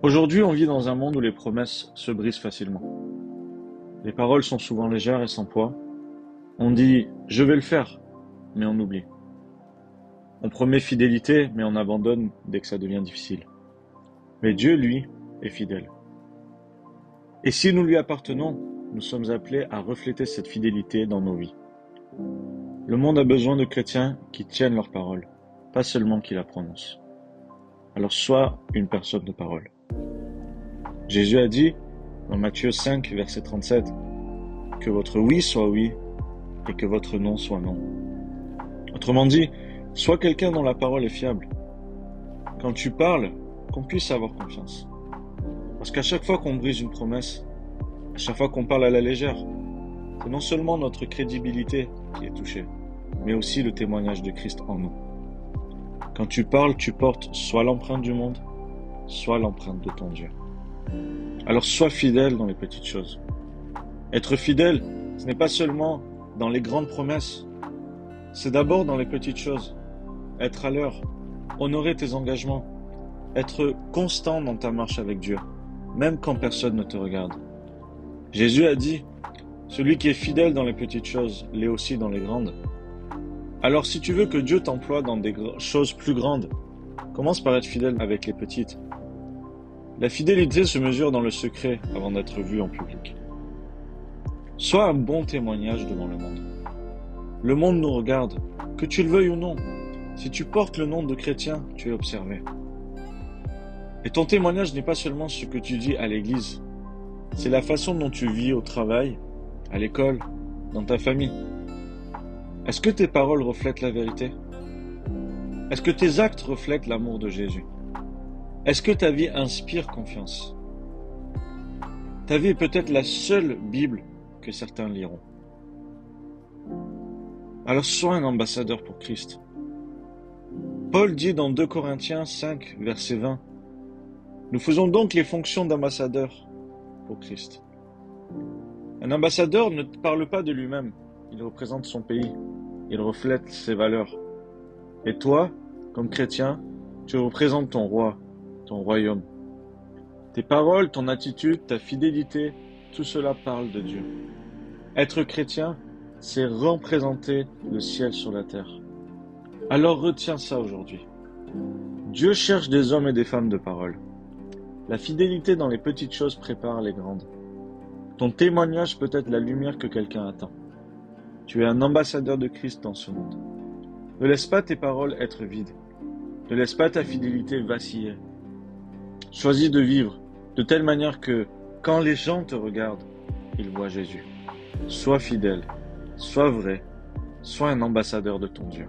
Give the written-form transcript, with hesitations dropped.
Aujourd'hui, on vit dans un monde où les promesses se brisent facilement. Les paroles sont souvent légères et sans poids. On dit «je vais le faire», mais on oublie. On promet fidélité, mais on abandonne dès que ça devient difficile. Mais Dieu, lui, est fidèle. Et si nous lui appartenons, nous sommes appelés à refléter cette fidélité dans nos vies. Le monde a besoin de chrétiens qui tiennent leurs paroles, pas seulement qui la prononcent. Alors sois une personne de parole. Jésus a dit, dans Matthieu 5, verset 37, que votre oui soit oui et que votre non soit non. Autrement dit, sois quelqu'un dont la parole est fiable. Quand tu parles, qu'on puisse avoir confiance. Parce qu'à chaque fois qu'on brise une promesse, à chaque fois qu'on parle à la légère, c'est non seulement notre crédibilité qui est touchée, mais aussi le témoignage de Christ en nous. Quand tu parles, tu portes soit l'empreinte du monde, soit l'empreinte de ton Dieu. Alors sois fidèle dans les petites choses. Être fidèle, ce n'est pas seulement dans les grandes promesses, c'est d'abord dans les petites choses. Être à l'heure, honorer tes engagements, être constant dans ta marche avec Dieu, même quand personne ne te regarde. Jésus a dit, celui qui est fidèle dans les petites choses l'est aussi dans les grandes. Alors si tu veux que Dieu t'emploie dans des choses plus grandes, commence par être fidèle avec les petites. La fidélité se mesure dans le secret avant d'être vue en public. Sois un bon témoignage devant le monde. Le monde nous regarde, que tu le veuilles ou non. Si tu portes le nom de chrétien, tu es observé. Et ton témoignage n'est pas seulement ce que tu dis à l'église, c'est la façon dont tu vis au travail, à l'école, dans ta famille. Est-ce que tes paroles reflètent la vérité? Est-ce que tes actes reflètent l'amour de Jésus? Est-ce que ta vie inspire confiance? Ta vie est peut-être la seule Bible que certains liront. Alors sois un ambassadeur pour Christ. Paul dit dans 2 Corinthiens 5, verset 20, « Nous faisons donc les fonctions d'ambassadeurs pour Christ. » Un ambassadeur ne parle pas de lui-même, il représente son pays, il reflète ses valeurs. Et toi, comme chrétien, tu représentes ton roi, ton royaume. Tes paroles, ton attitude, ta fidélité, tout cela parle de Dieu. Être chrétien, c'est représenter le ciel sur la terre. Alors retiens ça aujourd'hui. Dieu cherche des hommes et des femmes de parole. La fidélité dans les petites choses prépare les grandes. Ton témoignage peut être la lumière que quelqu'un attend. Tu es un ambassadeur de Christ dans ce monde. Ne laisse pas tes paroles être vides. Ne laisse pas ta fidélité vaciller. Choisis de vivre de telle manière que, quand les gens te regardent, ils voient Jésus. Sois fidèle, sois vrai, sois un ambassadeur de ton Dieu.